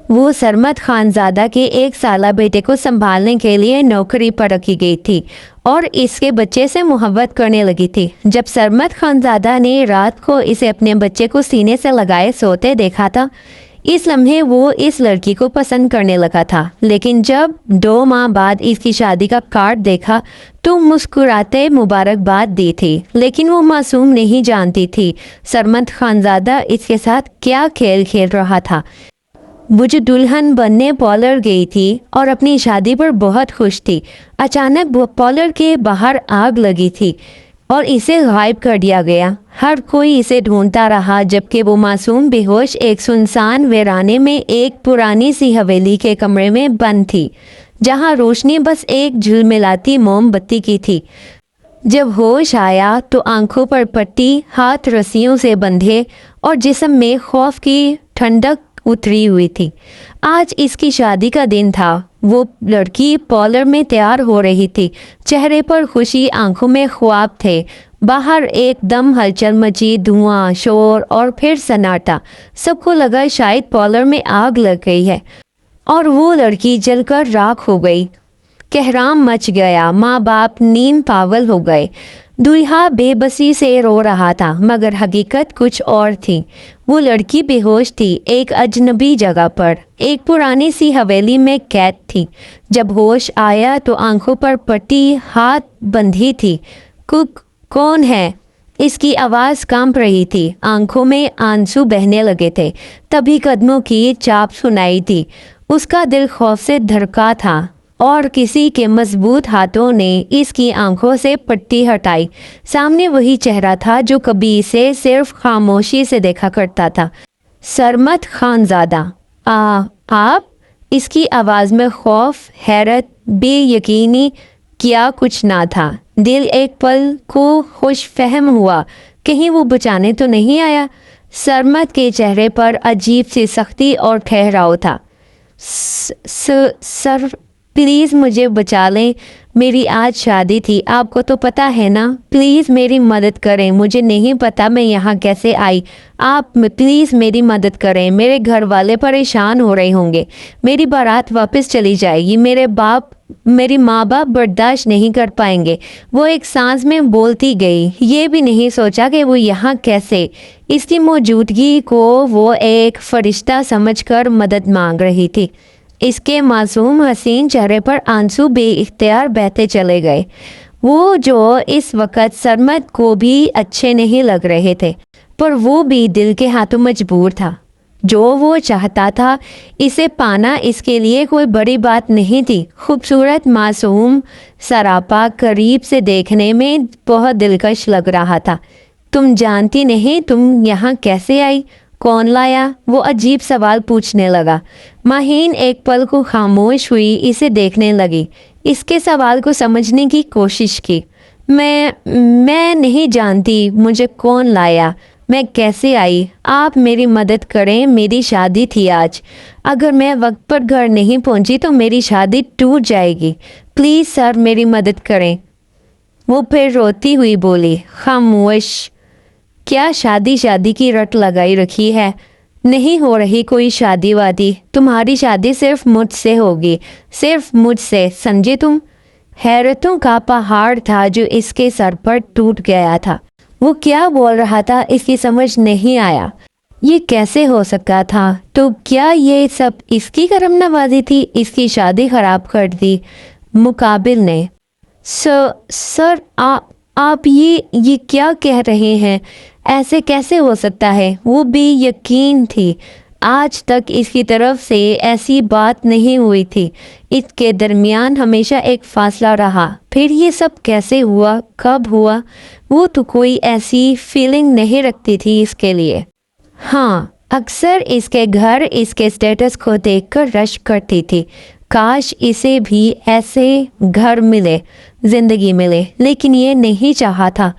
وہ سرمد خانزادہ کے 1 سالہ بیٹے کو سنبھالنے کے لیے نوکری پر رکھی گئی تھی اور اس کے بچے سے محبت کرنے لگی تھی۔ جب سرمد خانزادہ نے رات کو اسے اپنے بچے کو سینے سے لگائے سوتے دیکھا تھا، اس لمحے وہ اس لڑکی کو پسند کرنے لگا تھا، لیکن جب 2 ماہ بعد اس کی شادی کا کارڈ دیکھا تو مسکراتے مبارکباد دی تھی، لیکن وہ معصوم نہیں جانتی تھی سرمد خانزادہ اس کے ساتھ کیا کھیل کھیل رہا تھا۔ وہ جو دلہن بننے پارلر گئی تھی اور اپنی شادی پر بہت خوش تھی، اچانک پارلر کے باہر آگ لگی تھی اور اسے غائب کر دیا گیا۔ ہر کوئی اسے ڈھونڈتا رہا جبکہ وہ معصوم بے ہوش ایک سنسان ویرانے میں ایک پرانی سی حویلی کے کمرے میں بند تھی، جہاں روشنی بس ایک جھلملاتی موم بتی کی تھی۔ جب ہوش آیا تو آنکھوں پر پٹی، ہاتھ رسیوں سے بندھے اور جسم میں خوف کی ٹھنڈک اتری ہوئی تھی۔ آج اس کی شادی کا دن تھا۔ وہ لڑکی پارلر میں تیار ہو رہی تھی، چہرے پر خوشی، آنکھوں میں خواب تھے۔ باہر ایک دم ہلچل مچی، دھواں، شور اور پھر سناٹا۔ سب کو لگا شاید پارلر میں آگ لگ گئی ہے اور وہ لڑکی جل کر راکھ ہو گئی۔ کہرام مچ گیا، ماں باپ نیم پاگل ہو گئے۔ دولہا بے بسی سے رو رہا تھا، مگر حقیقت کچھ اور تھی۔ وہ لڑکی بے ہوش تھی، ایک اجنبی جگہ پر، ایک پرانی سی حویلی میں قید تھی۔ جب ہوش آیا تو آنکھوں پر پٹی، ہاتھ بندھی تھی۔ کون ہے؟ اس کی آواز کانپ رہی تھی، آنکھوں میں آنسو بہنے لگے تھے۔ تبھی قدموں کی چاپ سنائی دی۔ اس کا دل خوف سے دھڑکا تھا اور کسی کے مضبوط ہاتھوں نے اس کی آنکھوں سے پٹی ہٹائی۔ سامنے وہی چہرہ تھا جو کبھی اسے صرف خاموشی سے دیکھا کرتا تھا۔ سرمد خانزادہ، آپ؟ اس کی آواز میں خوف، حیرت، بے یقینی کیا کچھ نہ تھا۔ دل ایک پل کو خوش فہم ہوا، کہیں وہ بچانے تو نہیں آیا؟ سرمد کے چہرے پر عجیب سی سختی اور ٹھہراؤ تھا۔ سر پلیز مجھے بچا لیں، میری آج شادی تھی، آپ کو تو پتہ ہے نا، پلیز میری مدد کریں، مجھے نہیں پتہ میں یہاں کیسے آئی، آپ پلیز میری مدد کریں، میرے گھر والے پریشان ہو رہے ہوں گے، میری بارات واپس چلی جائے گی، میری ماں باپ برداشت نہیں کر پائیں گے۔ وہ ایک سانس میں بولتی گئی، یہ بھی نہیں سوچا کہ وہ یہاں کیسے۔ اس کی موجودگی کو وہ ایک فرشتہ سمجھ کر مدد مانگ رہی تھی۔ اس کے معصوم حسین چہرے پر آنسو بے اختیار بہتے چلے گئے، وہ جو اس وقت سرمد کو بھی اچھے نہیں لگ رہے تھے، پر وہ بھی دل کے ہاتھوں مجبور تھا۔ جو وہ چاہتا تھا اسے پانا اس کے لیے کوئی بڑی بات نہیں تھی۔ خوبصورت، معصوم، سراپا، قریب سے دیکھنے میں بہت دلکش لگ رہا تھا۔ تم جانتی نہیں تم یہاں کیسے آئی؟ کون لایا؟ وہ عجیب سوال پوچھنے لگا۔ ماہین ایک پل کو خاموش ہوئی، اسے دیکھنے لگی، اس کے سوال کو سمجھنے کی کوشش کی۔ میں نہیں جانتی مجھے کون لایا، میں کیسے آئی، آپ میری مدد کریں، میری شادی تھی آج، اگر میں وقت پر گھر نہیں پہنچی تو میری شادی ٹوٹ جائے گی، پلیز سر میری مدد کریں۔ وہ پھر روتی ہوئی بولی، خاموش، کیا شادی کی رٹ لگائی رکھی ہے؟ نہیں ہو رہی کوئی شادی وادی، تمہاری شادی صرف مجھ سے ہوگی، صرف مجھ سے، سمجھے تم؟ حیرتوں کا پہاڑ تھا جو اس کے سر پر ٹوٹ گیا تھا۔ وہ کیا بول رہا تھا اس کی سمجھ نہیں آیا۔ یہ کیسے ہو سکتا تھا؟ تو کیا یہ سب اس کی کرم نوازی تھی؟ اس کی شادی خراب کر دی مقابل نے۔ سر آپ یہ کیا کہہ رہے ہیں؟ ایسے کیسے ہو سکتا ہے؟ وہ بے یقین تھی، آج تک اس کی طرف سے ایسی بات نہیں ہوئی تھی۔ اس کے درمیان ہمیشہ ایک فاصلہ رہا، پھر یہ سب کیسے ہوا، کب ہوا؟ وہ تو کوئی ایسی فیلنگ نہیں رکھتی تھی اس کے لیے۔ ہاں، اکثر اس کے گھر اس کے سٹیٹس کو دیکھ کر رشک کرتی تھی، کاش اسے بھی ایسے گھر ملے، زندگی ملے، لیکن یہ نہیں چاہا تھا۔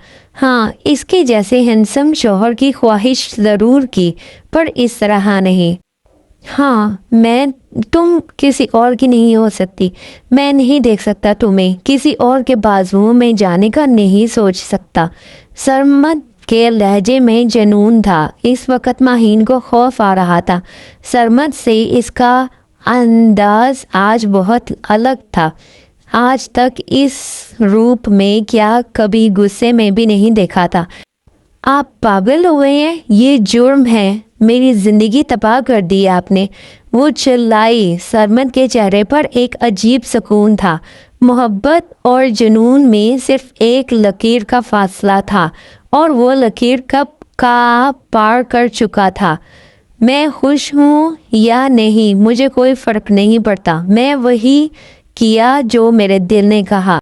ہاں، اس کے جیسے ہینسم شوہر کی خواہش ضرور کی، پر اس طرح نہیں۔ ہاں، تم کسی اور کی نہیں ہو سکتی، میں نہیں دیکھ سکتا تمہیں، کسی اور کے بازوؤں میں جانے کا نہیں سوچ سکتا۔ سرمد کے لہجے میں جنون تھا۔ اس وقت ماہین کو خوف آ رہا تھا۔ سرمد سے اس کا انداز آج بہت الگ تھا۔ آج تک اس روپ میں کیا کبھی غصے میں بھی نہیں دیکھا تھا۔ آپ پاگل ہوئے ہیں، یہ جرم ہے، میری زندگی تباہ کر دی آپ نے، وہ چلائی۔ سرمد کے چہرے پر ایک عجیب سکون تھا۔ محبت اور جنون میں صرف ایک لکیر کا فاصلہ تھا اور وہ لکیر کب کا پار کر چکا تھا۔ میں خوش ہوں یا نہیں مجھے کوئی فرق نہیں پڑتا، میں وہی کیا جو میرے دل نے کہا۔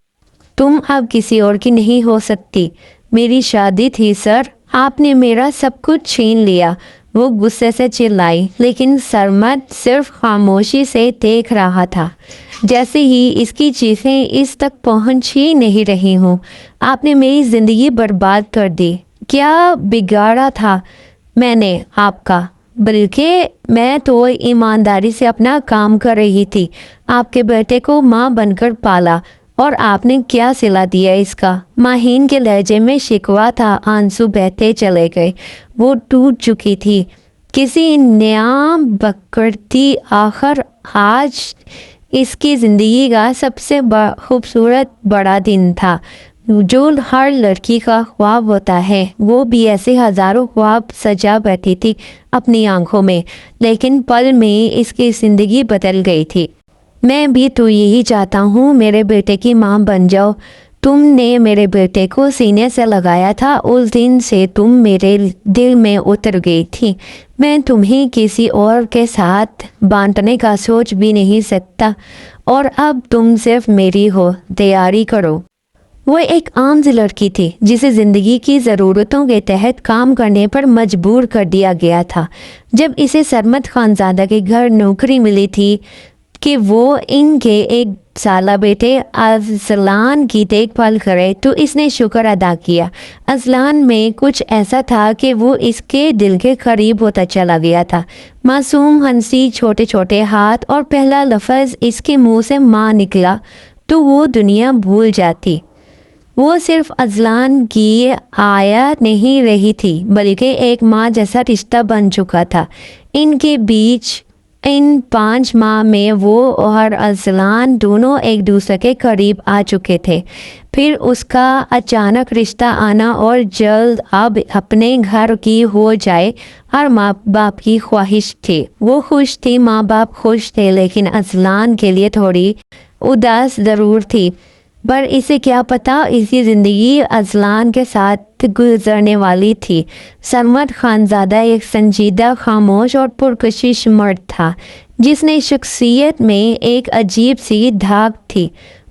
تم اب کسی اور کی نہیں ہو سکتی۔ میری شادی تھی سر، آپ نے میرا سب کچھ چھین لیا، وہ غصے سے چلائی، لیکن سرمد صرف خاموشی سے دیکھ رہا تھا، جیسے ہی اس کی چیخیں اس تک پہنچ ہی نہیں رہی ہوں۔ آپ نے میری زندگی برباد کر دی۔ کیا بگاڑا تھا میں نے آپ کا؟ بلکہ میں تو ایمانداری سے اپنا کام کر رہی تھی، آپ کے بیٹے کو ماں بن کر پالا، اور آپ نے کیا صلہ دیا اس کا؟ ماہین کے لہجے میں شکوہ تھا۔ آنسو بہتے چلے گئے، وہ ٹوٹ چکی تھی۔ کسی نیام بکرتی آخر آج اس کی زندگی کا سب سے خوبصورت بڑا دن تھا، جو ہر لڑکی کا خواب ہوتا ہے۔ وہ بھی ایسے ہزاروں خواب سجا بیٹھی تھی اپنی آنکھوں میں، لیکن پل میں اس کی زندگی بدل گئی تھی۔ میں بھی تو یہی چاہتا ہوں، میرے بیٹے کی ماں بن جاؤ۔ تم نے میرے بیٹے کو سینے سے لگایا تھا، اس دن سے تم میرے دل میں اتر گئی تھی۔ میں تمہیں کسی اور کے ساتھ بانٹنے کا سوچ بھی نہیں سکتا، اور اب تم صرف میری ہو، تیاری کرو۔ وہ ایک عام سی لڑکی تھی جسے زندگی کی ضرورتوں کے تحت کام کرنے پر مجبور کر دیا گیا تھا۔ جب اسے سرمد خانزادہ کے گھر نوکری ملی تھی کہ وہ ان کے 1 سالہ بیٹے اذلان کی دیکھ بھال کرے، تو اس نے شکر ادا کیا۔ اذلان میں کچھ ایسا تھا کہ وہ اس کے دل کے قریب ہوتا چلا گیا تھا۔ معصوم ہنسی، چھوٹے چھوٹے ہاتھ، اور پہلا لفظ اس کے منہ سے ماں نکلا تو وہ دنیا بھول جاتی۔ وہ صرف اذلان کی آیا نہیں رہی تھی، بلکہ ایک ماں جیسا رشتہ بن چکا تھا ان کے بیچ۔ ان 5 ماہ میں وہ اور اذلان دونوں ایک دوسرے کے قریب آ چکے تھے۔ پھر اس کا اچانک رشتہ آنا اور جلد اب اپنے گھر کی ہو جائے، ہر ماں باپ کی خواہش تھی۔ وہ خوش تھی، ماں باپ خوش تھے، لیکن اذلان کے لیے تھوڑی اداس ضرور تھی۔ پر اسے کیا پتا اس کی زندگی اذلان کے ساتھ گزرنے والی تھی۔ سرمد خانزادہ ایک سنجیدہ، خاموش اور پرکشش مرد تھا، جس نے شخصیت میں ایک عجیب سی دھاک تھی۔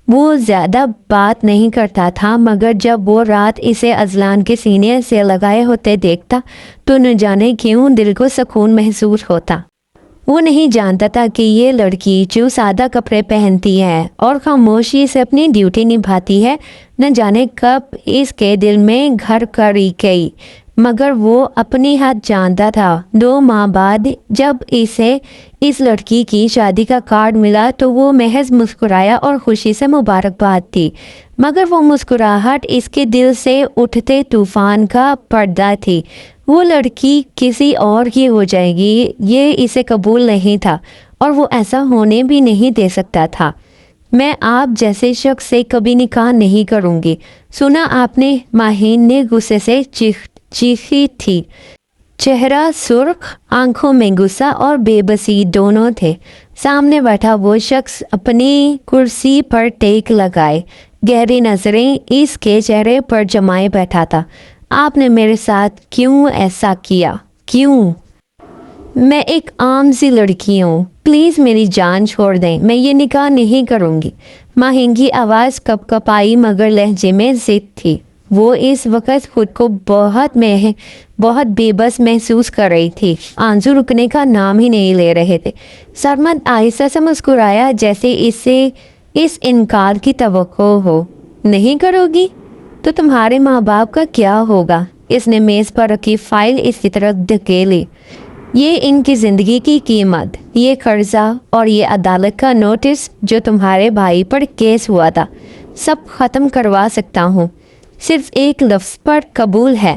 وہ زیادہ بات نہیں کرتا تھا، مگر جب وہ رات اسے اذلان کے سینے سے لگائے ہوتے دیکھتا تو نہ جانے کیوں دل کو سکون محسوس ہوتا۔ وہ نہیں جانتا تھا کہ یہ لڑکی جو سادہ کپڑے پہنتی ہے اور خاموشی سے اپنی ڈیوٹی نبھاتی ہے، نہ جانے کب اس کے دل میں گھر کری گئی، مگر وہ اپنی حد جانتا تھا۔ 2 ماہ بعد جب اسے اس لڑکی کی شادی کا کارڈ ملا تو وہ محض مسکرایا اور خوشی سے مبارکباد دی، مگر وہ مسکراہٹ اس کے دل سے اٹھتے طوفان کا پردہ تھی۔ وہ لڑکی کسی اور کی ہو جائے گی، یہ اسے قبول نہیں تھا، اور وہ ایسا ہونے بھی نہیں دے سکتا تھا۔ میں آپ جیسے شخص سے کبھی نکاح نہیں کروں گی، سنا آپ نے؟ ماہین نے غصے سے چیخی تھی۔ چہرہ سرخ، آنکھوں میں غصہ اور بے بسی دونوں تھے۔ سامنے بیٹھا وہ شخص اپنی کرسی پر ٹیک لگائے گہری نظریں اس کے چہرے پر جمائے بیٹھا تھا۔ آپ نے میرے ساتھ کیوں ایسا کیا؟ کیوں؟ میں ایک عام سی لڑکی ہوں، پلیز میری جان چھوڑ دیں، میں یہ نکاح نہیں کروں گی۔ ماہین کی آواز کپ کپ آئی، مگر لہجے میں ضد تھی۔ وہ اس وقت خود کو بہت بے بس محسوس کر رہی تھی۔ آنسو رکنے کا نام ہی نہیں لے رہے تھے۔ سرمد آہستہ سے مسکرایا، جیسے اسے اس انکار کی توقع ہو۔ نہیں کرو گی تو تمہارے ماں باپ کا کیا ہوگا؟ اس نے میز پر رکھی فائل اس کی طرف دھکیلی۔ یہ ان کی زندگی کی قیمت، یہ قرضہ اور یہ عدالت کا نوٹس جو تمہارے بھائی پر کیس ہوا تھا، سب ختم کروا سکتا ہوں، صرف ایک لفظ پر قبول ہے؟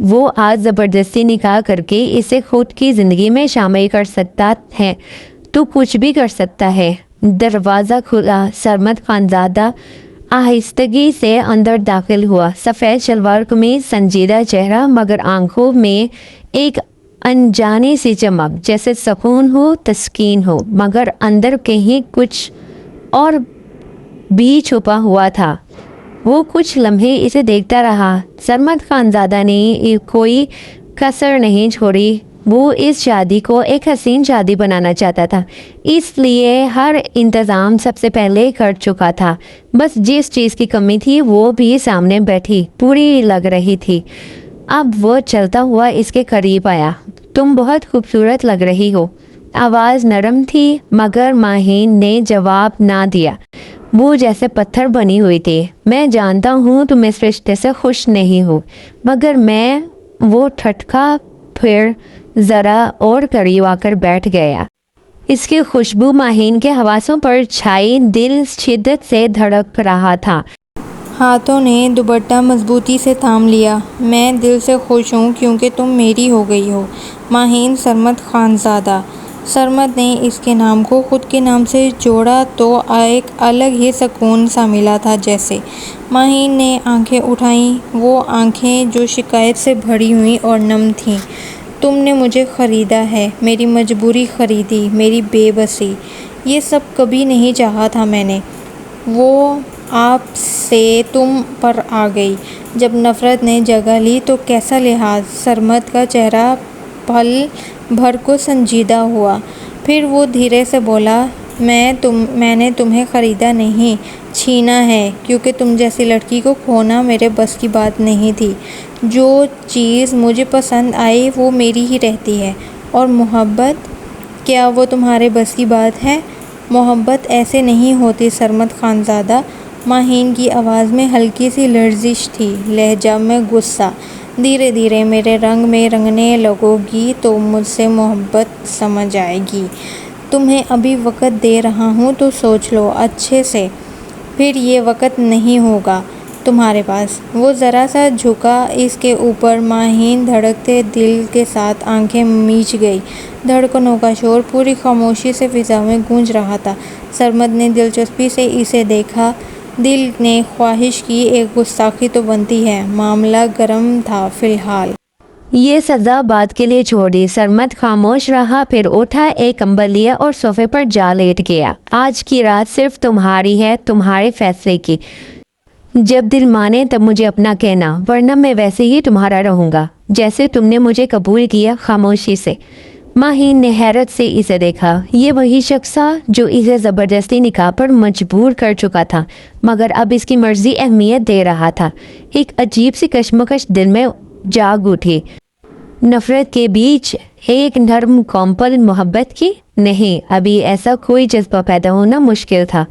وہ آج زبردستی نکاح کر کے اسے خود کی زندگی میں شامل کر سکتا ہے تو کچھ بھی کر سکتا ہے۔ دروازہ کھلا، سرمد خانزادہ آہستگی سے اندر داخل ہوا۔ سفید شلوار قمیض، سنجیدہ چہرہ، مگر آنکھوں میں ایک انجانی سی چمک، جیسے سکون ہو، تسکین ہو، مگر اندر کہیں کچھ اور بھی چھپا ہوا تھا۔ وہ کچھ لمحے اسے دیکھتا رہا۔ سرمد خانزادہ نے کوئی کسر نہیں چھوڑی۔ وہ اس شادی کو ایک حسین شادی بنانا چاہتا تھا، اس لیے ہر انتظام سب سے پہلے کر چکا تھا۔ بس جس چیز کی کمی تھی وہ بھی سامنے بیٹھی پوری لگ رہی تھی۔ اب وہ چلتا ہوا اس کے قریب آیا۔ تم بہت خوبصورت لگ رہی ہو۔ آواز نرم تھی مگر ماہین نے جواب نہ دیا۔ وہ جیسے پتھر بنی ہوئی تھی۔ میں جانتا ہوں تم اس رشتے سے خوش نہیں ہو، مگر میں وہ ٹھٹکا پھر ذرا اور قریب آ کر بیٹھ گیا۔ اس کی خوشبو ماہین کے حواسوں پر چھائی، دل شدت سے دھڑک رہا تھا۔ ہاتھوں نے دوپٹہ مضبوطی سے تھام لیا۔ میں دل سے خوش ہوں کیونکہ تم میری ہو گئی ہو، ماہین سرمد خانزادہ۔ سرمد نے اس کے نام کو خود کے نام سے جوڑا تو ایک الگ ہی سکون سا ملا تھا جیسے۔ ماہین نے آنکھیں اٹھائیں، وہ آنکھیں جو شکایت سے بھری ہوئی اور نم تھیں۔ تم نے مجھے خریدا ہے، میری مجبوری خریدی، میری بے بسی۔ یہ سب کبھی نہیں چاہا تھا میں نے۔ وہ آپ سے تم پر آ گئی۔ جب نفرت نے جگہ لی تو کیسا لحاظ۔ سرمد کا چہرہ پل بھر کو سنجیدہ ہوا، پھر وہ دھیرے سے بولا، میں نے تمہیں خریدا نہیں، چھینا ہے، کیونکہ تم جیسی لڑکی کو کھونا میرے بس کی بات نہیں تھی۔ جو چیز مجھے پسند آئی وہ میری ہی رہتی ہے، اور محبت، کیا وہ تمہارے بس کی بات ہے؟ محبت ایسے نہیں ہوتی سرمد خانزادہ۔ ماہین کی آواز میں ہلکی سی لرزش تھی، لہجہ میں غصہ۔ دھیرے دھیرے میرے رنگ میں رنگنے لگو گی تو مجھ سے محبت سمجھ آئے گی۔ تمہیں ابھی وقت دے رہا ہوں تو سوچ لو اچھے سے، پھر یہ وقت نہیں ہوگا تمہارے پاس۔ وہ ذرا سا جھکا اس کے اوپر۔ ماہین دھڑکتے دل کے ساتھ آنکھیں میچ گئی۔ دھڑکنوں کا شور پوری خاموشی سے فضا میں گونج رہا تھا۔ سرمد نے دلچسپی سے اسے دیکھا۔ دل نے خواہش کی ایک گستاخی تو بنتی ہے۔ معاملہ گرم تھا فی الحال۔ یہ سزا بعد کے لیے چھوڑی۔ سرمد خاموش رہا، پھر اٹھا، ایک کمبل لیا اور صوفے پر جا لیٹ گیا۔ آج کی رات صرف تمہاری ہے، تمہارے فیصلے کی۔ جب دل مانے تب مجھے اپنا کہنا، ورنہ میں ویسے ہی تمہارا رہوں گا جیسے تم نے مجھے قبول کیا، خاموشی سے۔ ماہین نے حیرت سے اسے دیکھا۔ یہ وہی شخص تھا جو اسے زبردستی نکاح پر مجبور کر چکا تھا، مگر اب اس کی مرضی اہمیت دے رہا تھا۔ ایک عجیب سی کشمکش دل میں جاگ اٹھی۔ نفرت کے بیچ ایک نرم کومل محبت کی؟ نہیں، ابھی ایسا کوئی جذبہ پیدا ہونا مشکل تھا۔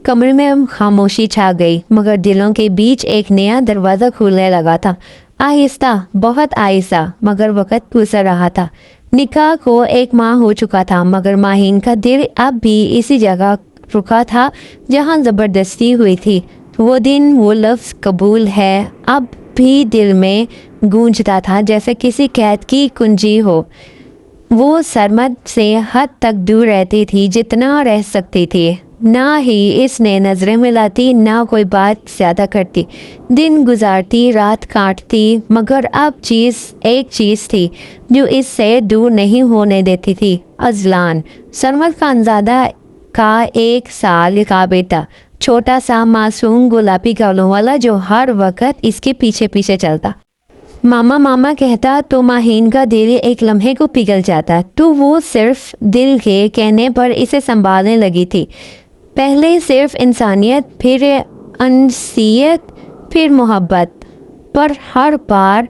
کمرے میں خاموشی چھا گئی، مگر دلوں کے بیچ ایک نیا دروازہ کھلنے لگا تھا۔ آہستہ، بہت آہستہ، مگر وقت گزر رہا تھا۔ نکاح کو 1 ماہ ہو چکا تھا، مگر ماہین کا دل اب بھی اسی جگہ رکا تھا جہاں زبردستی ہوئی تھی۔ وہ دن، وہ لفظ قبول ہے اب بھی دل میں گونجتا تھا جیسے کسی قید کی کنجی ہو۔ وہ سرمد سے حد تک دور رہتی تھی جتنا رہ سکتی تھی۔ نہ ہی اس نے نظریں ملاتی، نہ کوئی بات زیادہ کرتی۔ دن گزارتی، رات کاٹتی، مگر اب ایک چیز تھی جو اس سے دور نہیں ہونے دیتی تھی، اذلان۔ سرمد خانزادہ کا 1 سال کا بیٹا، چھوٹا سا معصوم گلابی گالوں والا جو ہر وقت اس کے پیچھے پیچھے چلتا، ماما ماما کہتا تو ماہین کا دل ایک لمحے کو پگھل جاتا، تو وہ صرف دل کے کہنے پر اسے سنبھالنے لگی تھی۔ پہلے صرف انسانیت، پھر انسیت، پھر محبت، پر ہر بار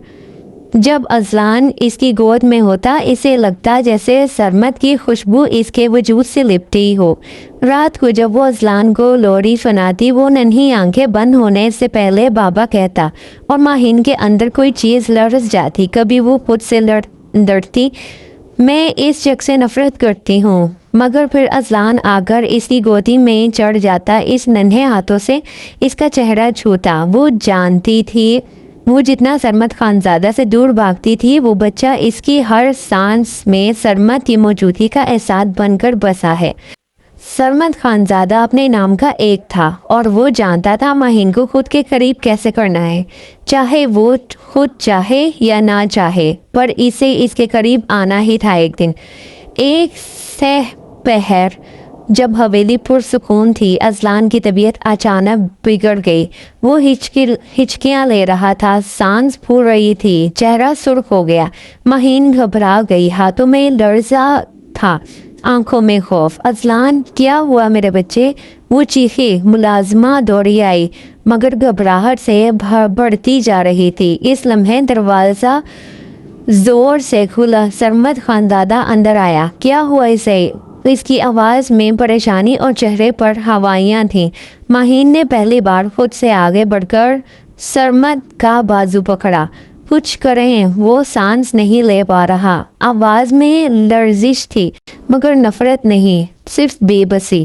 جب اذلان اس کی گود میں ہوتا اسے لگتا جیسے سرمد کی خوشبو اس کے وجود سے لپٹی ہو۔ رات کو جب وہ اذلان کو لوری سناتی، وہ ننھی آنکھیں بند ہونے سے پہلے بابا کہتا اور ماہین کے اندر کوئی چیز لرز جاتی۔ کبھی وہ خود سے لڑتی، میں اس شخص سے نفرت کرتی ہوں، مگر پھر اذلان آ کر اس کی گودی میں چڑھ جاتا، اس ننھے ہاتھوں سے اس کا چہرہ چھوتا۔ وہ جانتی تھی وہ جتنا سرمد خانزادہ سے دور بھاگتی تھی وہ بچہ اس کی ہر سانس میں سرمد کی موجودگی کا احساس بن کر بسا ہے۔ سرمد خانزادہ اپنے نام کا ایک تھا اور وہ جانتا تھا ماہین کو خود کے قریب کیسے کرنا ہے، چاہے وہ خود چاہے یا نہ چاہے، پر اسے اس کے قریب آنا ہی تھا۔ ایک دن ایک سہ پہر جب حویلی پرسکون تھی، اذلان کی طبیعت اچانک بگڑ گئی۔ وہ ہچکیاں لے رہا تھا، سانس پھول رہی تھی، چہرہ سرخ ہو گیا۔ ماہین گھبرا گئی، ہاتھوں میں لرزہ تھا، آنکھوں میں خوف۔ اذلان، کیا ہوا میرے بچے؟ وہ چیخی۔ ملازمہ دوڑی آئی مگر گھبراہٹ سے بڑھتی جا رہی تھی۔ اس لمحے دروازہ زور سے کھلا، سرمد خانزادہ اندر آیا۔ کیا ہوا اسے؟ اس کی آواز میں پریشانی اور چہرے پر ہوائیاں تھیں۔ ماہین نے پہلی بار خود سے آگے بڑھ کر سرمد کا بازو پکڑا۔ کچھ کریں، وہ سانس نہیں لے پا رہا۔ آواز میں لرزش تھی مگر نفرت نہیں، صرف بے بسی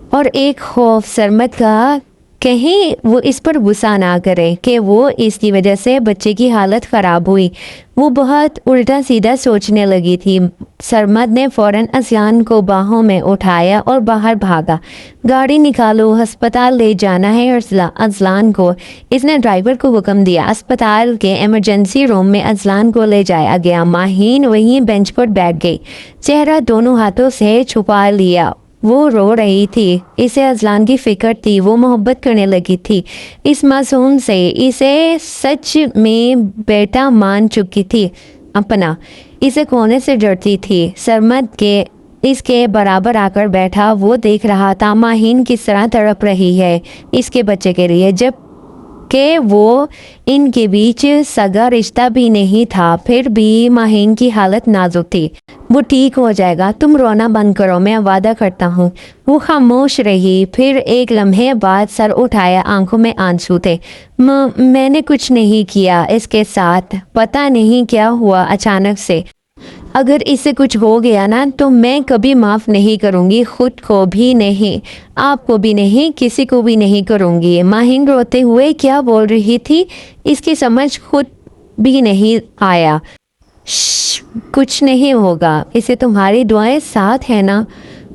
اور ایک خوف سرمد کا، کہیں وہ اس پر غصہ نہ کرے کہ وہ اس کی وجہ سے بچے کی حالت خراب ہوئی۔ وہ بہت الٹا سیدھا سوچنے لگی تھی۔ سرمد نے فوراً اذلان کو باہوں میں اٹھایا اور باہر بھاگا۔ گاڑی نکالو، ہسپتال لے جانا ہے اذلان کو۔ اس نے ڈرائیور کو حکم دیا۔ اسپتال کے ایمرجنسی روم میں اذلان کو لے جایا گیا۔ ماہین وہیں بینچ پر بیٹھ گئی، چہرہ دونوں ہاتھوں سے چھپا لیا۔ وہ رو رہی تھی، اسے اذلان کی فکر تھی۔ وہ محبت کرنے لگی تھی اس معصوم سے، اسے سچ میں بیٹا مان چکی تھی اپنا، اسے کھونے سے ڈرتی تھی۔ سرمد کے اس کے برابر آ کر بیٹھا، وہ دیکھ رہا تھا ماہین کس طرح تڑپ رہی ہے اس کے بچے کے لیے، جب کہ وہ ان کے بیچ سگا رشتہ بھی نہیں تھا۔ پھر بھی ماہین کی حالت نازک تھی۔ وہ ٹھیک ہو جائے گا، تم رونا بند کرو، میں وعدہ کرتا ہوں۔ وہ خاموش رہی، پھر ایک لمحے بعد سر اٹھایا، آنکھوں میں آنسو تھے۔ میں نے کچھ نہیں کیا اس کے ساتھ، پتہ نہیں کیا ہوا اچانک سے۔ اگر اس سے کچھ ہو گیا نا تو میں کبھی معاف نہیں کروں گی، خود کو بھی نہیں، آپ کو بھی نہیں، کسی کو بھی نہیں کروں گی۔ ماہین روتے ہوئے کیا بول رہی تھی اس کی سمجھ خود بھی نہیں آیا۔ کچھ نہیں ہوگا، اسے تمہاری دعائیں ساتھ ہیں نا،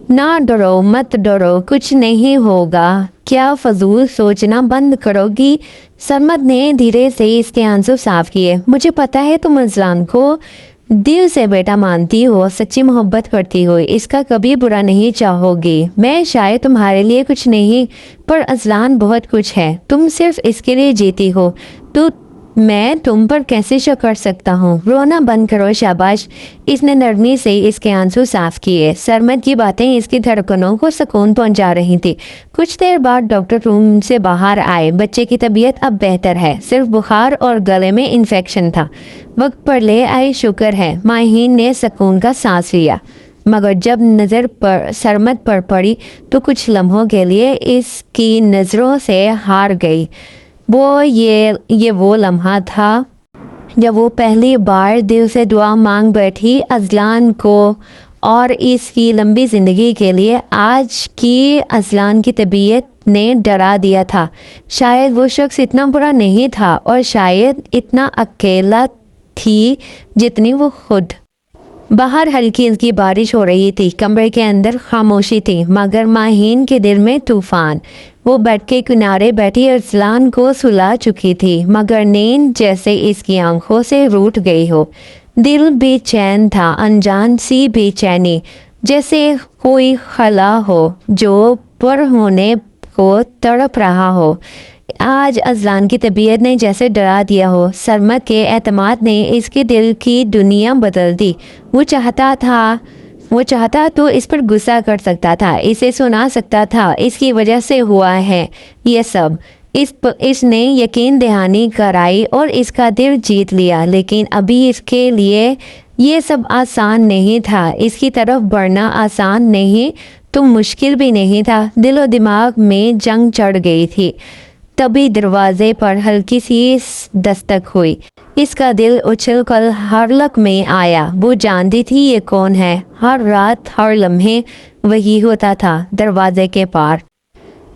نہ ڈرو، مت ڈرو، کچھ نہیں ہوگا۔ کیا فضول سوچنا بند کرو گی؟ سرمد نے دھیرے سے اس کے آنسو صاف کیے۔ مجھے پتا ہے تم اذلان کو دل سے بیٹا مانتی ہو، سچی محبت کرتی ہو، اس کا کبھی برا نہیں چاہو گی۔ میں شاید تمہارے لیے کچھ نہیں، پر اذلان بہت کچھ ہے، تم صرف اس کے لیے جیتی ہو، تو میں تم پر کیسے شک کر سکتا ہوں؟ رونا بند کرو، شاباش۔ اس نے نرمی سے اس کے آنسو صاف کیے۔ سرمد کی باتیں اس کی دھڑکنوں کو سکون پہنچا رہی تھی۔ کچھ دیر بعد ڈاکٹر روم سے باہر آئے۔ بچے کی طبیعت اب بہتر ہے، صرف بخار اور گلے میں انفیکشن تھا، وقت پر لے آئی، شکر ہے۔ ماہین نے سکون کا سانس لیا، مگر جب نظر پر سرمد پر پڑی تو کچھ لمحوں کے لیے اس کی نظروں سے ہار گئی۔ یہ وہ لمحہ تھا جب وہ پہلی بار دل سے دعا مانگ بیٹھی اذلان کو اور اس کی لمبی زندگی کے لیے۔ آج کی اذلان کی طبیعت نے ڈرا دیا تھا۔ شاید وہ شخص اتنا برا نہیں تھا اور شاید اتنا اکیلا تھی جتنی وہ خود۔ باہر ہلکی ہلکی بارش ہو رہی تھی، کمرے کے اندر خاموشی تھی، مگر ماہین کے دل میں طوفان۔ وہ بیٹھ کے کنارے بیٹھی اذلان کو سلا چکی تھی، مگر نیند جیسے اس کی آنکھوں سے روٹ گئی ہو۔ دل بے چین تھا، انجان سی بے چینی، جیسے کوئی خلا ہو جو پر ہونے کو تڑپ رہا ہو۔ آج اذلان کی طبیعت نے جیسے ڈرا دیا ہو۔ سرمد کے اعتماد نے اس کے دل کی دنیا بدل دی۔ وہ چاہتا تو اس پر غصہ کر سکتا تھا، اسے سنا سکتا تھا، اس کی وجہ سے ہوا ہے یہ سب۔ اس نے یقین دہانی کرائی اور اس کا دل جیت لیا، لیکن ابھی اس کے لیے یہ سب آسان نہیں تھا۔ اس کی طرف بڑھنا آسان نہیں تو مشکل بھی نہیں تھا۔ دل و دماغ میں جنگ چڑھ گئی تھی۔ تبھی دروازے پر ہلکی سی دستک ہوئی۔ اس کا دل اچھل کر حرکت میں آیا۔ وہ جانتی تھی یہ کون ہے، ہر رات ہر لمحے وہی ہوتا تھا دروازے کے پار۔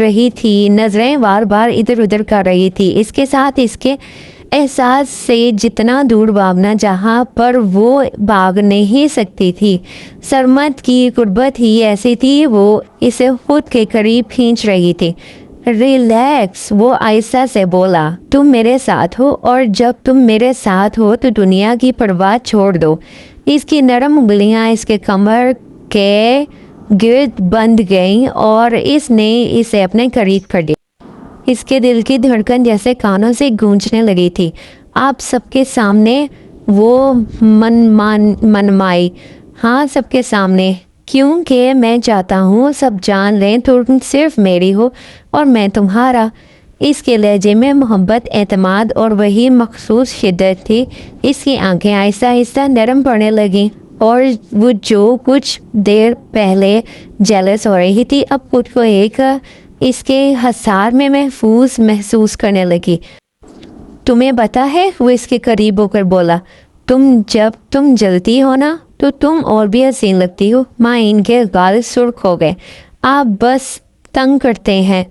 رہی تھی، نظریں بار بار ادھر ادھر کر رہی تھی۔ اس کے ساتھ اس کے احساس سے جتنا دور بھاگنا جہاں پر وہ بھاگ نہیں سکتی تھی۔ سرمد کی قربت ہی ایسی تھی، وہ اسے خود کے قریب کھینچ رہی تھی۔ ریلیکس، وہ آہستہ سے بولا، تم میرے ساتھ ہو اور جب تم میرے ساتھ ہو تو دنیا کی پرواہ چھوڑ دو۔ اس کی نرم انگلیاں اس کے کمر کے گرد بندھ گئیں اور اس نے اسے اپنے قریب کر دیا۔ اس کے دل کی دھڑکن جیسے کانوں سے گونجنے لگی تھی۔ آپ سب کے سامنے، وہ منمائی، ہاں سب کے سامنے، کیونکہ میں چاہتا ہوں سب جان لیں تم صرف میری ہو اور میں تمہارا۔ اس کے لہجے میں محبت، اعتماد اور وہی مخصوص شدت تھی۔ اس کی آنکھیں آہستہ آہستہ نرم پڑنے لگیں اور وہ جو کچھ دیر پہلے جیلس ہو رہی تھی اب خود کو ایک اس کے حصار میں محسوس کرنے لگی۔ تمہیں پتا ہے، وہ اس کے قریب ہو کر بولا، جب تم جلتی ہو نا تو تم اور بھی حسین لگتی ہو۔ معین کے گال سرخ ہو گئے۔ آپ بس تنگ کرتے ہیں۔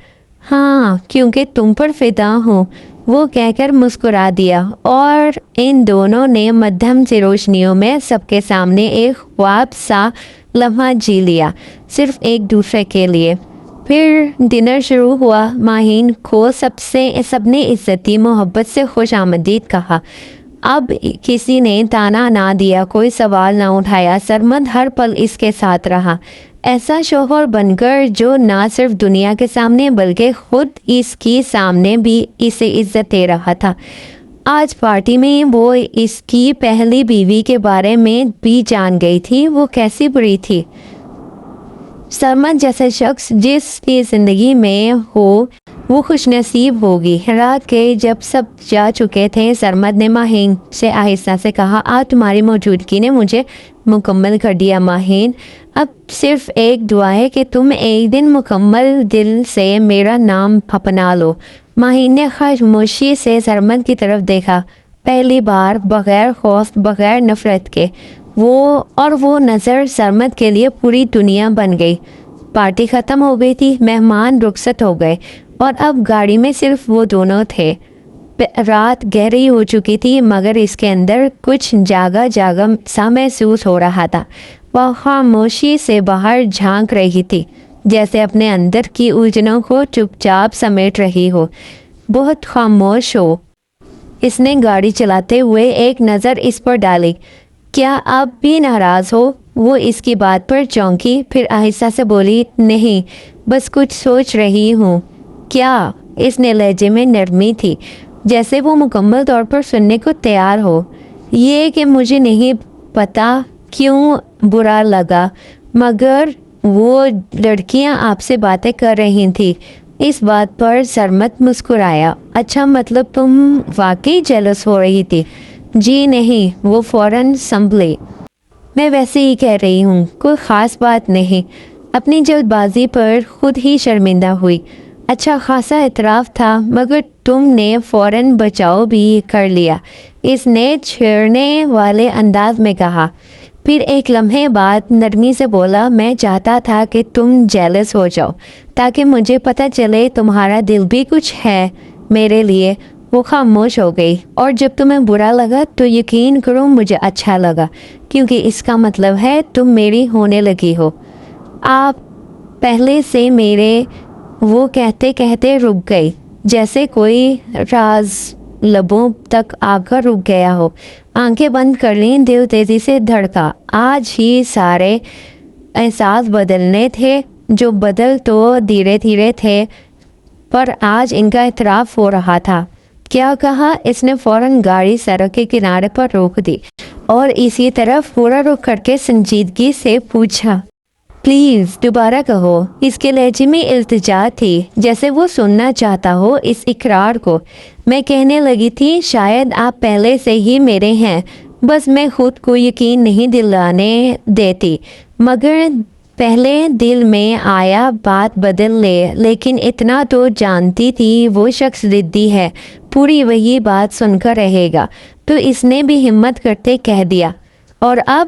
ہاں، کیونکہ تم پر فدا ہوں، وہ کہہ کر مسکرا دیا اور ان دونوں نے مدھم سی روشنیوں میں سب کے سامنے ایک خواب سا لمحہ جی لیا، صرف ایک دوسرے کے لیے۔ پھر ڈنر شروع ہوا۔ ماہین کو سب نے عزتی محبت سے خوش آمدید کہا۔ اب کسی نے تانا نہ دیا، کوئی سوال نہ اٹھایا۔ سرمد ہر پل اس کے ساتھ رہا، ایسا شوہر بن کر جو نہ صرف دنیا کے سامنے بلکہ خود اس کی سامنے بھی اسے عزت دے رہا تھا۔ آج پارٹی میں وہ اس کی پہلی بیوی کے بارے میں بھی جان گئی تھی، وہ کیسی بری تھی۔ سرمد جیسے شخص جس کی زندگی میں ہو وہ خوش نصیب ہوگی۔ رات کے جب سب جا چکے تھے، سرمد نے ماہین سے آہستہ سے کہا، آج تمہاری موجودگی نے مجھے مکمل کر دیا ماہین۔ اب صرف ایک دعا ہے کہ تم ایک دن مکمل دل سے میرا نام اپنا لو۔ ماہین نے خاموشی سے سرمد کی طرف دیکھا، پہلی بار بغیر خوف، بغیر نفرت کے۔ وہ نظر سرمد کے لیے پوری دنیا بن گئی۔ پارٹی ختم ہو گئی تھی، مہمان رخصت ہو گئے اور اب گاڑی میں صرف وہ دونوں تھے۔ رات گہری ہو چکی تھی مگر اس کے اندر کچھ جاگا سا محسوس ہو رہا تھا۔ وہ خاموشی سے باہر جھانک رہی تھی، جیسے اپنے اندر کی الجھنوں کو چپ چاپ سمیٹ رہی ہو، بہت خاموش ہو۔ اس نے گاڑی چلاتے ہوئے ایک نظر اس پر ڈالی۔ کیا آپ بھی ناراض ہو؟ وہ اس کی بات پر چونکی، پھر آہستہ سے بولی، نہیں، بس کچھ سوچ رہی ہوں۔ کیا؟ اس نے لہجے میں نرمی تھی، جیسے وہ مکمل طور پر سننے کو تیار ہو۔ یہ کہ مجھے نہیں پتا کیوں برا لگا، مگر وہ لڑکیاں آپ سے باتیں کر رہی تھیں۔ اس بات پر سرمد مسکرایا۔ اچھا، مطلب تم واقعی جیلس ہو رہی تھی؟ جی نہیں، وہ فوراً سنبھلی۔ میں ویسے ہی کہہ رہی ہوں، کوئی خاص بات نہیں۔ اپنی جلد بازی پر خود ہی شرمندہ ہوئی۔ اچھا خاصا اعتراف تھا، مگر تم نے فوراً بچاؤ بھی کر لیا، اس نے چھیڑنے والے انداز میں کہا۔ پھر ایک لمحے بعد نرمی سے بولا، میں چاہتا تھا کہ تم جیلس ہو جاؤ تاکہ مجھے پتہ چلے تمہارا دل بھی کچھ ہے میرے لیے۔ وہ خاموش ہو گئی۔ اور جب تمہیں برا لگا تو یقین کرو مجھے اچھا لگا، کیونکہ اس کا مطلب ہے تم میری ہونے لگی ہو۔ آپ پہلے سے میرے، وہ کہتے کہتے رک گئی، جیسے کوئی راز لبوں تک آ کر رک گیا ہو۔ آنکھیں بند کر لیں، دل تیزی سے دھڑکا۔ آج ہی سارے احساس بدلنے تھے، جو بدل تو دھیرے دھیرے تھے، پر آج ان کا اعتراف ہو رہا تھا۔ کیا کہا؟ اس نے فوراً گاڑی سڑک کے کنارے پر روک دی اور اسی طرف پورا رخ کر کے سنجیدگی سے پوچھا، پلیز دوبارہ کہو۔ اس کے لہجے میں التجا تھی، جیسے وہ سننا چاہتا ہو اس اقرار کو۔ میں کہنے لگی تھی، شاید آپ پہلے سے ہی میرے ہیں، بس میں خود کو یقین نہیں دلانے دیتی، مگر پہلے دل میں آیا بات بدل لے، لیکن اتنا تو جانتی تھی وہ شخص ضدی ہے، پوری وہی بات سن کر رہے گا، تو اس نے بھی ہمت کرتے کہہ دیا، اور اب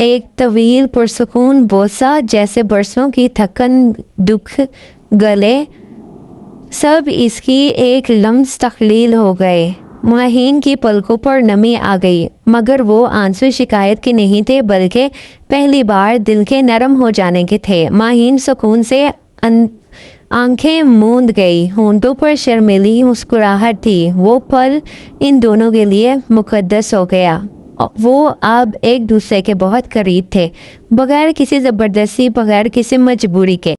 ایک طویل پرسکون بوسہ جیسے برسوں کی تھکن دکھ گلے سب اس کی ایک لمس تخلیل ہو گئے۔ ماہین کی پلکوں پر نمی آ گئی، مگر وہ آنسو شکایت کے نہیں تھے بلکہ پہلی بار دل کے نرم ہو جانے کے تھے۔ ماہین سکون سے آنکھیں موند گئی، ہونٹوں پر شرمیلی مسکراہٹ تھی۔ وہ پل ان دونوں کے لیے مقدس ہو گیا۔ وہ اب ایک دوسرے کے بہت قریب تھے، بغیر کسی زبردستی، بغیر کسی مجبوری کے۔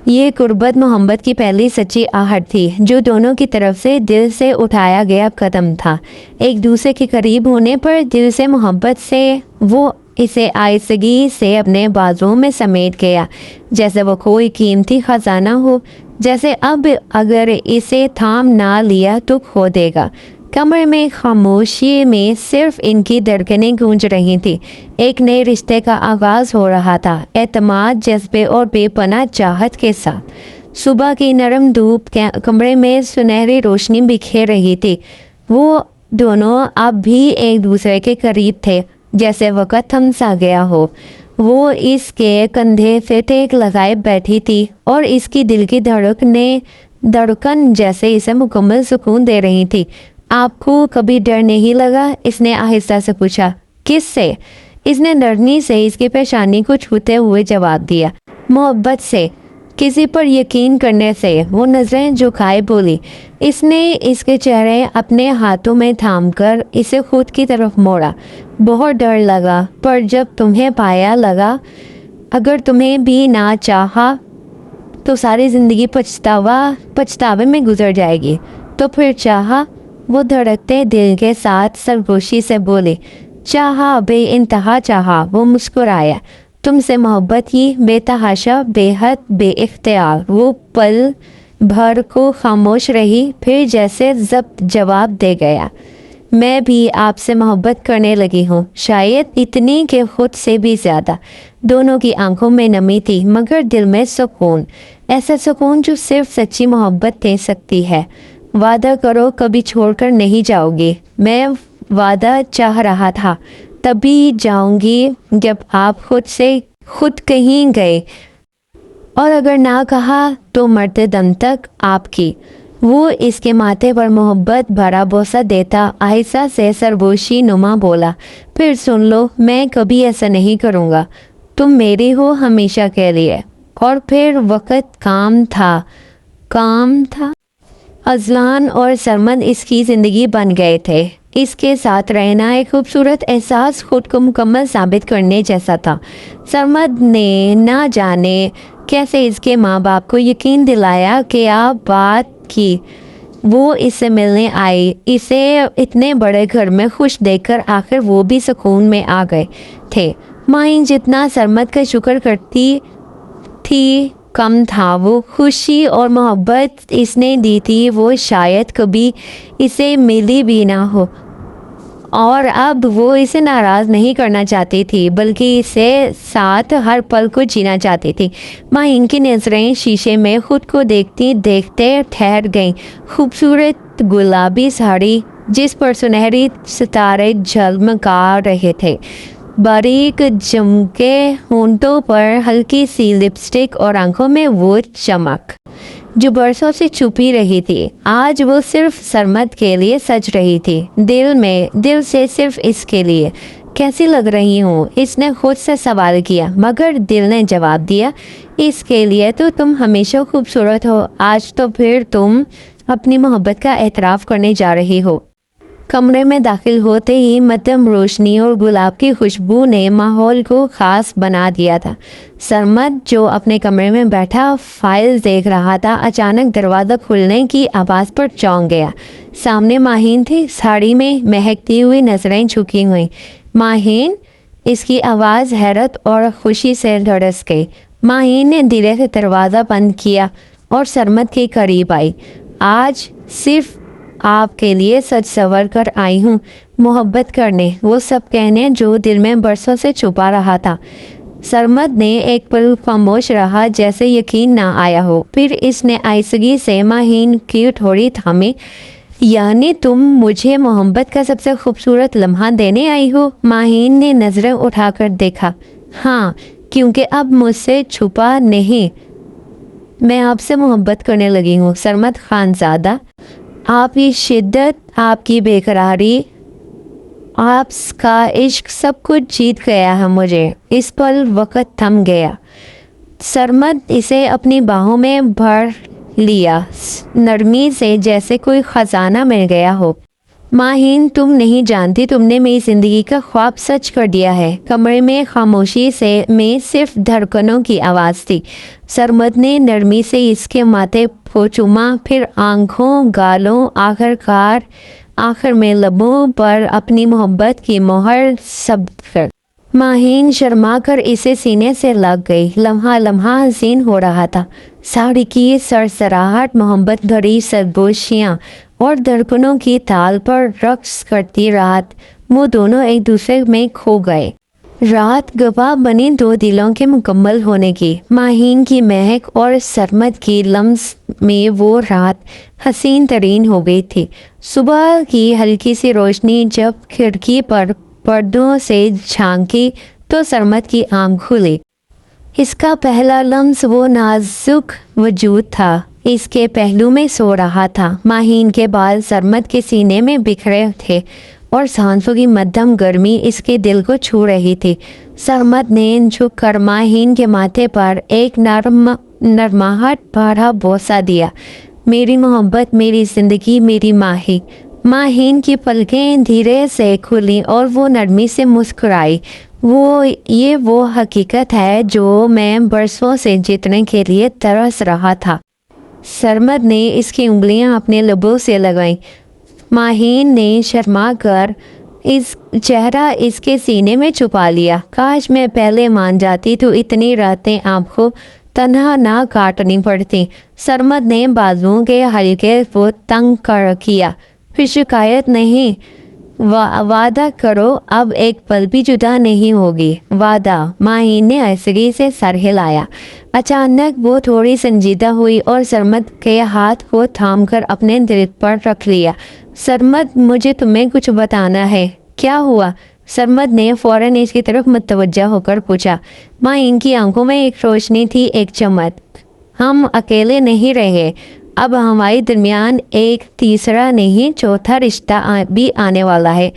یہ قربت محبت کی پہلی سچی آہٹ تھی، جو دونوں کی طرف سے دل سے اٹھایا گیا قدم تھا۔ ایک دوسرے کے قریب ہونے پر دل سے محبت سے وہ اسے آہستگی سے اپنے بازوؤں میں سمیٹ گیا، جیسے وہ کوئی قیمتی خزانہ ہو، جیسے اب اگر اسے تھام نہ لیا تو کھو دے گا۔ کمرے میں خاموشی میں صرف ان کی دھڑکنیں گونج رہی تھی۔ ایک نئے رشتے کا آغاز ہو رہا تھا، اعتماد، جذبے اور بے پناہ چاہت کے ساتھ۔ صبح کی نرم دھوپ کمرے میں سنہری روشنی بکھیر رہی تھی۔ وہ دونوں اب بھی ایک دوسرے کے قریب تھے، جیسے وقت تھم سا گیا ہو۔ وہ اس کے کندھے سے ٹیک لگائے بیٹھی تھی اور اس کی دل کی دھڑکن جیسے اسے مکمل سکون دے رہی تھی۔ آپ کو کبھی ڈر نہیں لگا؟ اس نے آہستہ سے پوچھا۔ کس سے؟ اس نے نرمی سے اس کی پیشانی کو چھوتے ہوئے جواب دیا۔ محبت سے، کسی پر یقین کرنے سے۔ وہ نظریں جھکائے بولی۔ اس نے اس کے چہرے اپنے ہاتھوں میں تھام کر اسے خود کی طرف موڑا۔ بہت ڈر لگا، پر جب تمہیں پایا لگا اگر تمہیں بھی نہ چاہا تو ساری زندگی پچھتاوے میں گزر جائے گی۔ تو پھر چاہا؟ وہ دھڑکتے دل کے ساتھ سرگوشی سے بولے۔ چاہا، بے انتہا چاہا۔ وہ مسکرایا۔ تم سے محبت کی بے تحاشا، بے حد، بے اختیار۔ وہ پل بھر کو خاموش رہی، پھر جیسے ضبط جواب دے گیا۔ میں بھی آپ سے محبت کرنے لگی ہوں، شاید اتنی کہ خود سے بھی زیادہ۔ دونوں کی آنکھوں میں نمی تھی، مگر دل میں سکون، ایسا سکون جو صرف سچی محبت دے سکتی ہے۔ وعدہ کرو کبھی چھوڑ کر نہیں جاؤ گی۔ میں وعدہ چاہ رہا تھا، تبھی جاؤں گی جب آپ خود کہیں گئے، اور اگر نہ کہا تو مرتے دم تک آپ کی۔ وہ اس کے ماتھے پر محبت بھرا بوسہ دیتا آہستہ سے سرگوشی نما بولا۔ پھر سن لو، میں کبھی ایسا نہیں کروں گا، تم میری ہو ہمیشہ کے لیے۔ اور پھر وقت کام تھا۔ اذلان اور سرمد اس کی زندگی بن گئے تھے۔ اس کے ساتھ رہنا ایک خوبصورت احساس، خود کو مکمل ثابت کرنے جیسا تھا۔ سرمد نے نہ جانے کیسے اس کے ماں باپ کو یقین دلایا کہ آپ بات کی۔ وہ اس سے ملنے آئی، اسے اتنے بڑے گھر میں خوش دیکھ کر آخر وہ بھی سکون میں آ گئے تھے۔ ماہین جتنا سرمد کا شکر کرتی تھی کم تھا۔ وہ خوشی اور محبت اس نے دی تھی وہ شاید کبھی اسے ملی بھی نہ ہو، اور اب وہ اسے ناراض نہیں کرنا چاہتی تھی بلکہ اسے ساتھ ہر پل کو جینا چاہتی تھی۔ ماہین کی نظریں شیشے میں خود کو دیکھتے ٹھہر گئیں۔ خوبصورت گلابی ساڑی جس پر سنہری ستارے جھلمکا رہے تھے، باریک جمکے ہونٹوں پر ہلکی سی لپسٹک اور آنکھوں میں وہ چمک جو برسوں سے چھپی رہی تھی، آج وہ صرف سرمد کے لیے سج رہی تھی، دل سے صرف اس کے لیے۔ کیسی لگ رہی ہوں؟ اس نے خود سے سوال کیا، مگر دل نے جواب دیا، اس کے لیے تو تم ہمیشہ خوبصورت ہو، آج تو پھر تم اپنی محبت کا اعتراف کرنے جا رہی ہو۔ کمرے میں داخل ہوتے ہی مدھم روشنی اور گلاب کی خوشبو نے ماحول کو خاص بنا دیا تھا۔ سرمد جو اپنے کمرے میں بیٹھا فائل دیکھ رہا تھا، اچانک دروازہ کھلنے کی آواز پر چونک گیا۔ سامنے ماہین تھی، ساڑی میں مہکتی ہوئی، نظریں جھکی ہوئی۔ ماہین! اس کی آواز حیرت اور خوشی سے دھڑس گئی۔ ماہین نے دھیرے سے دروازہ بند کیا اور سرمد کے قریب آئی۔ آج صرف آپ کے لیے سج سور کر آئی ہوں، محبت کرنے، وہ سب کہنے جو دل میں برسوں سے چھپا رہا تھا۔ سرمد نے ایک پل خاموش رہا، جیسے یقین نہ آیا ہو، پھر اس نے آہستگی سے ماہین کی ہتھوڑی تھامی۔ یعنی تم مجھے محبت کا سب سے خوبصورت لمحہ دینے آئی ہو؟ ماہین نے نظریں اٹھا کر دیکھا۔ ہاں، کیونکہ اب مجھ سے چھپا نہیں، میں آپ سے محبت کرنے لگی ہوں سرمد خانزادہ۔ آپ کی شدت، آپ کی بے قراری، آپ کا عشق سب کچھ جیت گیا ہے مجھے۔ اس پل وقت تھم گیا۔ سرمد اسے اپنی باہوں میں بھر لیا نرمی سے، جیسے کوئی خزانہ مل گیا ہو۔ ماہین، تم نہیں جانتی تم نے میری زندگی کا خواب سچ کر دیا ہے۔ کمرے میں خاموشی میں صرف دھڑکنوں کی آواز تھی۔ سرمد نے نرمی سے اس کے ماتھے کو چوما، پھر آنکھوں، گالوں، آخر میں لبوں پر اپنی محبت کی مہر ثبت کر۔ ماہین شرما کر اسے سینے سے لگ گئی۔ لمحہ لمحہ حسین ہو رہا تھا۔ ساڑی کی سرسراہٹ، محبت بھری سرگوشیاں اور دھڑکنوں کی تال پر رقص کرتی رات، وہ دونوں ایک دوسرے میں کھو گئے۔ رات گواہ بنی دو دلوں کے مکمل ہونے کی۔ ماہین کی مہک اور سرمد کی لمس میں وہ رات حسین ترین ہو گئی تھی۔ صبح کی ہلکی سی روشنی جب کھڑکی پر پردوں سے جھانکی تو سرمد کی آنکھ کھلی۔ اس کا پہلا لمس وہ نازک وجود تھا، اس کے پہلو میں سو رہا تھا۔ ماہین کے بال سرمد کے سینے میں بکھرے تھے اور سانسوں کی مدھم گرمی اس کے دل کو چھو رہی تھی۔ سرمد نے جھک کر ماہین کے ماتھے پر ایک نرماہٹ بھرا بوسہ دیا۔ میری محبت، میری زندگی، میری ماہی۔ ماہین کی پلکیں دھیرے سے کھلی اور وہ نرمی سے مسکرائی۔ یہ وہ حقیقت ہے جو میں برسوں سے جیتنے کے لیے ترس رہا تھا۔ سرمد نے اس کی انگلیاں اپنے لبوں سے لگائیں۔ ماہین نے شرما کر چہرہ اس کے سینے میں چھپا لیا۔ کاش میں پہلے مان جاتی تو اتنی راتیں آپ کو تنہا نہ کاٹنی پڑتی۔ سرمد نے بازوؤں کے حلقے کو تنگ کر کیا۔ پھر شکایت نہیں، وعدہ کرو اب ایک پل بھی جدا نہیں ہوگی۔ وعدہ۔ ماہین نے ایسری سے سر ہلایا۔ اچانک وہ تھوڑی سنجیدہ ہوئی اور سرمد کے ہاتھ کو تھام کر اپنے دل پر رکھ لیا۔ سرمد، مجھے تمہیں کچھ بتانا ہے۔ کیا ہوا؟ سرمد نے فوراً اس کی طرف متوجہ ہو کر پوچھا۔ ماہین کی آنکھوں میں ایک روشنی تھی، ایک چمک۔ ہم اکیلے نہیں رہے، اب ہمارے درمیان ایک تیسرا نہیں، چوتھا رشتہ بھی آنے والا ہے۔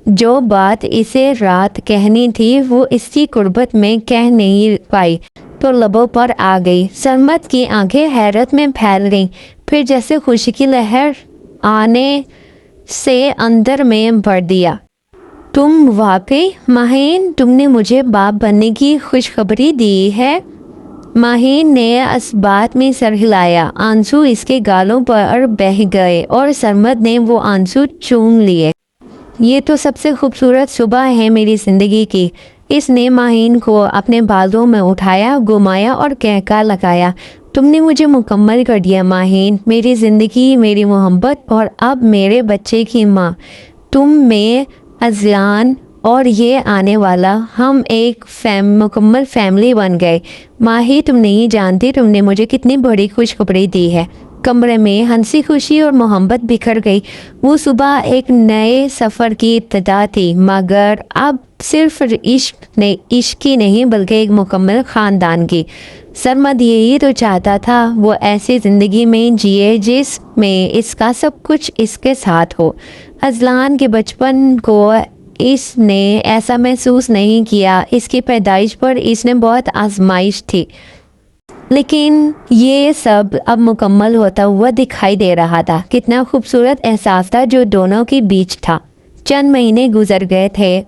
جو بات اسے رات کہنی تھی وہ اس کی قربت میں کہہ نہیں پائی تو لبوں پر آ گئی۔ سرمد کی آنکھیں حیرت میں پھیل گئیں، پھر جیسے خوشی کی لہر آنے سے اندر میں بھر دیا۔ تم واقعی؟ ماہین، تم نے مجھے باپ بننے کی خوشخبری دی ہے؟ ماہین نے اس بات میں سر ہلایا۔ آنسو اس کے گالوں پر بہہ گئے اور سرمد نے وہ آنسو چوم لیے۔ یہ تو سب سے خوبصورت صبح ہے میری زندگی کی۔ اس نے ماہین کو اپنے بالوں میں اٹھایا، گھمایا اور کہکا لگایا۔ تم نے مجھے مکمل کر دیا ماہین، میری زندگی، میری محبت اور اب میرے بچے کی ماں۔ تم میں اذلان اور یہ آنے والا، ہم ایک مکمل فیملی بن گئے۔ ماہی، تم نہیں جانتی تم نے مجھے کتنی بڑی خوشخبری دی ہے۔ کمرے میں ہنسی خوشی اور محبت بکھر گئی۔ وہ صبح ایک نئے سفر کی ابتدا تھی، مگر اب صرف عشق کی نہیں بلکہ ایک مکمل خاندان کی۔ سرمد یہی تو چاہتا تھا، وہ ایسی زندگی میں جیے جس میں اس کا سب کچھ اس کے ساتھ ہو۔ اذلان کے بچپن کو اس نے ایسا محسوس نہیں کیا، اس کی پیدائش پر اس نے بہت آزمائش تھی، لیکن یہ سب اب مکمل ہوتا ہوا دکھائی دے رہا تھا۔ کتنا خوبصورت احساس تھا جو دونوں کے بیچ تھا۔ چند مہینے گزر گئے تھے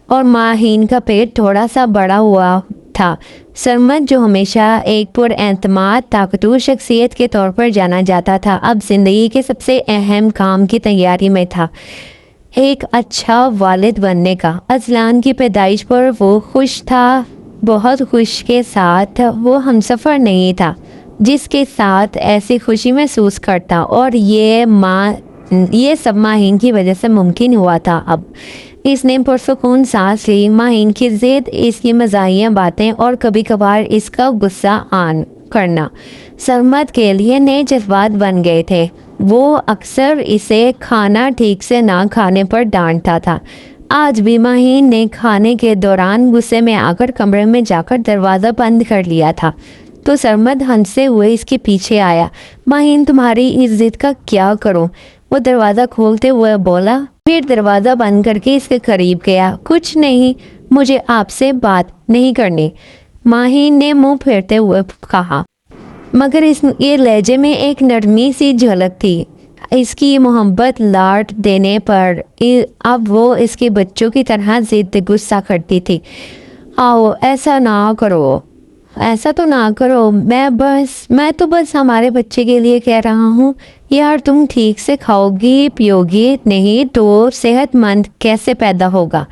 اور ماہین کا پیٹ تھوڑا سا بڑا ہوا تھا۔ سرمد، جو ہمیشہ ایک پر اعتماد طاقتور شخصیت کے طور پر جانا جاتا تھا، اب زندگی کے سب سے اہم کام کی تیاری میں تھا، ایک اچھا والد بننے کا۔ اذلان کی پیدائش پر وہ خوش تھا، بہت خوش کے ساتھ وہ ہمسفر نہیں تھا جس کے ساتھ ایسی خوشی محسوس کرتا، اور یہ سب ماہین کی وجہ سے ممکن ہوا تھا۔ اب اس نے پرسکون سانس لی۔ ماہین کی ضد، اس کی مزاحیہ باتیں اور کبھی کبھار اس کا غصہ کرنا سرمد کے لیے نئے جذبات بن گئے تھے۔ وہ اکثر اسے کھانا ٹھیک سے نہ کھانے پر ڈانٹتا تھا۔ آج بھی ماہین نے کھانے کے دوران غصے میں آ کر کمرے میں جا کر دروازہ بند کر لیا تھا تو سرمد ہنستے ہوئے اس کے پیچھے آیا۔ ماہین تمہاری اس ضد کا کیا کروں؟ وہ دروازہ کھولتے ہوئے بولا، پھر دروازہ بند کر کے اس کے قریب گیا۔ کچھ نہیں، مجھے آپ سے بات نہیں کرنی، ماہین نے منہ پھیرتے ہوئے کہا، مگر اس یہ لہجے میں ایک نرمی سی جھلک تھی۔ اس کی محبت لاڈ دینے پر اب وہ اس کے بچوں کی طرح ضد غصہ کرتی تھی۔ آؤ ایسا نہ کرو، ایسا تو نہ کرو، میں تو بس ہمارے بچے کے لیے کہہ رہا ہوں۔ یار تم ٹھیک سے کھاؤ گی پیو گی نہیں تو صحت مند کیسے پیدا ہوگا؟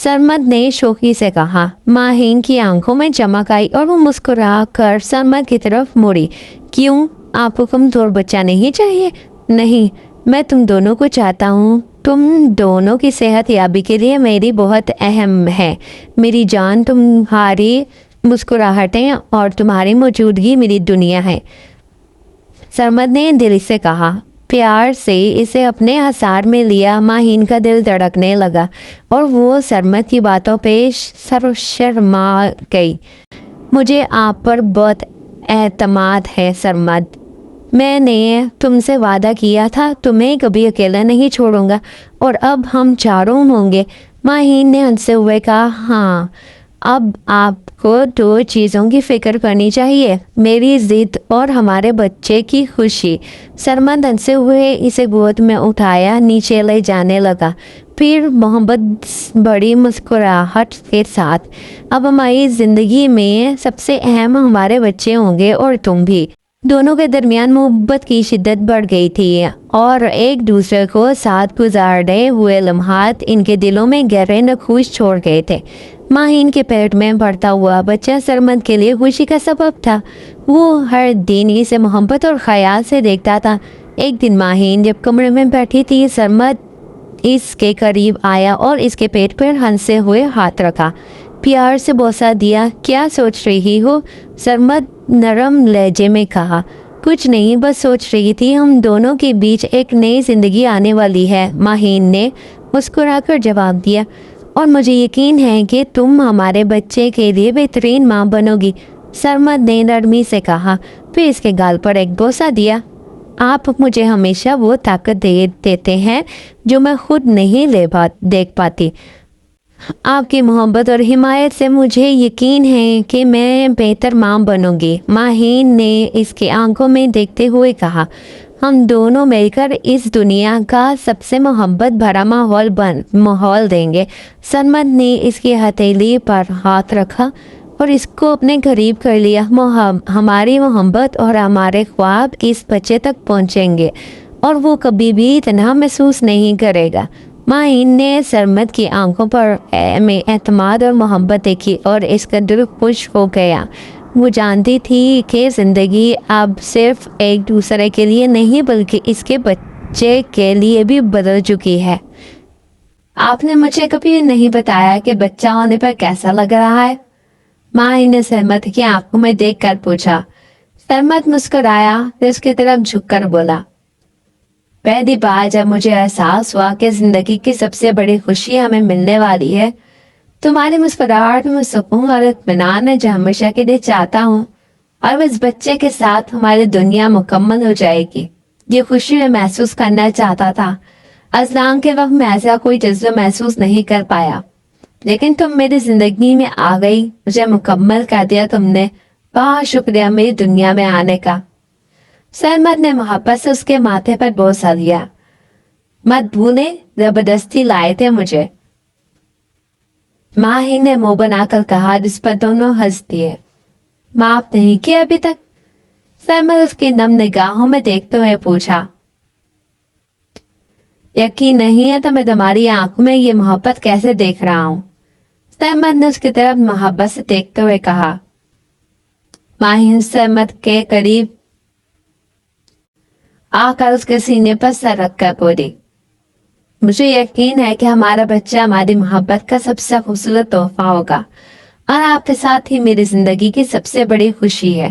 سرمد نے شوخی سے کہا۔ ماہین کی آنکھوں میں چمک آئی اور وہ مسکرا کر سرمد کی طرف مڑی۔ کیوں؟ آپ کو کمزور بچہ نہیں چاہیے؟ نہیں، میں تم دونوں کو چاہتا ہوں۔ تم دونوں کی صحت یابی کے لیے میری بہت اہم ہے میری جان۔ تمہاری مسکراہٹیں اور تمہاری موجودگی میری دنیا ہے، سرمد نے دل سے کہا۔ پیار سے اسے اپنے حصار میں لیا ماہین کا دل دھڑکنے لگا اور وہ سرمد کی باتوں پہ شرما گئی۔ مجھے آپ پر بہت اعتماد ہے سرمد، میں نے تم سے وعدہ کیا تھا تمہیں کبھی اکیلا نہیں چھوڑوں گا، اور اب ہم چاروں ہوں گے۔ ماہین نے ہنستے ہوئے کہا، ہاں اب آپ کو دو چیزوں کی فکر کرنی چاہیے، میری ضد اور ہمارے بچے کی خوشی۔ سرمد ہنستے ہوئے اسے گود میں اٹھایا نیچے لے جانے لگا، پھر محبت بڑی مسکراہٹ کے ساتھ، اب ہماری زندگی میں سب سے اہم ہمارے بچے ہوں گے اور تم بھی۔ دونوں کے درمیان محبت کی شدت بڑھ گئی تھی اور ایک دوسرے کو ساتھ گزارے ہوئے لمحات ان کے دلوں میں گہرے نقوش چھوڑ گئے تھے۔ ماہین کے پیٹ میں بڑھتا ہوا بچہ سرمد کے لیے خوشی کا سبب تھا۔ وہ ہر دن اسے محبت اور خیال سے دیکھتا تھا۔ ایک دن ماہین جب کمرے میں بیٹھی تھی، سرمد اس کے قریب آیا اور اس کے پیٹ پر ہنسے ہوئے ہاتھ رکھا، پیار سے بوسہ دیا۔ کیا سوچ رہی ہو؟ سرمد نرم لہجے میں کہا۔ کچھ نہیں، بس سوچ رہی تھی ہم دونوں کے بیچ ایک نئی زندگی آنے والی ہے، ماہین نے مسکرا کر جواب دیا، اور مجھے یقین ہے کہ تم ہمارے بچے کے لیے بہترین ماں بنو گی، سرمد نے نرمی سے کہا، پھر اس کے گال پر ایک بوسہ دیا۔ آپ مجھے ہمیشہ وہ طاقت دیتے ہیں جو میں خود نہیں دیکھ پاتی۔ آپ کی محبت اور حمایت سے مجھے یقین ہے کہ میں بہتر ماں بنوں گی، ماہین نے اس کی آنکھوں میں دیکھتے ہوئے کہا۔ ہم دونوں مل کر اس دنیا کا سب سے محبت بھرا ماحول دیں گے۔ سرمد نے اس کی ہتھیلی پر ہاتھ رکھا اور اس کو اپنے قریب کر لیا۔ ہماری محبت اور ہمارے خواب اس بچے تک پہنچیں گے اور وہ کبھی بھی تنہا محسوس نہیں کرے گا۔ ماہین نے سرمد کی آنکھوں پر میں اعتماد اور محبت دیکھی اور اس کا دل خوش ہو گیا۔ وہ جانتی تھی کہ زندگی اب صرف ایک دوسرے کے لیے نہیں بلکہ اس کے بچے کے لیے بھی بدل چکی ہے۔ آپ نے مجھے کبھی نہیں بتایا کہ بچہ ہونے پر کیسا لگ رہا ہے؟ ماہین نے سرمد کی آنکھوں میں دیکھ کر پوچھا۔ سرمد مسکرایا، پھر اس کی طرف جھک کر بولا، پہلی بار جب مجھے احساس ہوا کہ زندگی کی سب سے بڑی خوشی ہمیں ملنے والی ہے، تمہاری مسکراہٹ میں سکون اور اطمینان ہے جو ہمیشہ کے لیے چاہتا ہوں، اور اس بچے کے ساتھ ہماری دنیا مکمل ہو جائے گی۔ یہ خوشی میں محسوس کرنا چاہتا تھا۔ ازلان کے وقت میں ایسا کوئی جذبہ محسوس نہیں کر پایا، لیکن تم میری زندگی میں آ گئی، مجھے مکمل کر دیا تم نے۔ بہت شکریہ میری دنیا میں آنے کا۔ سرمد نے محبت سے اس کے ماتھے پر بوسہ دیا۔ مت بھولے، زبردستی لائے تھے مجھے، ماہین نے منہ بنا کر کہا، جس پر دونوں ہنس دیے۔ معاف نہیں کیا ابھی تک؟ سرمد اس کی نم نگاہوں میں دیکھتے ہوئے پوچھا۔ یقین نہیں ہے تو میں تمہاری آنکھوں میں یہ محبت کیسے دیکھ رہا ہوں؟ سرمد نے اس کی طرف محبت سے دیکھتے ہوئے کہا۔ ماہین سرمد کے قریب آ کر اس کے سینے پر سر رکھ کر بولی، مجھے یقین ہے کہ ہمارا بچہ ہماری محبت کا سب سے خوبصورت تحفہ ہوگا اور آپ کے ساتھ ہی میری زندگی کی سب سے بڑی خوشی ہے۔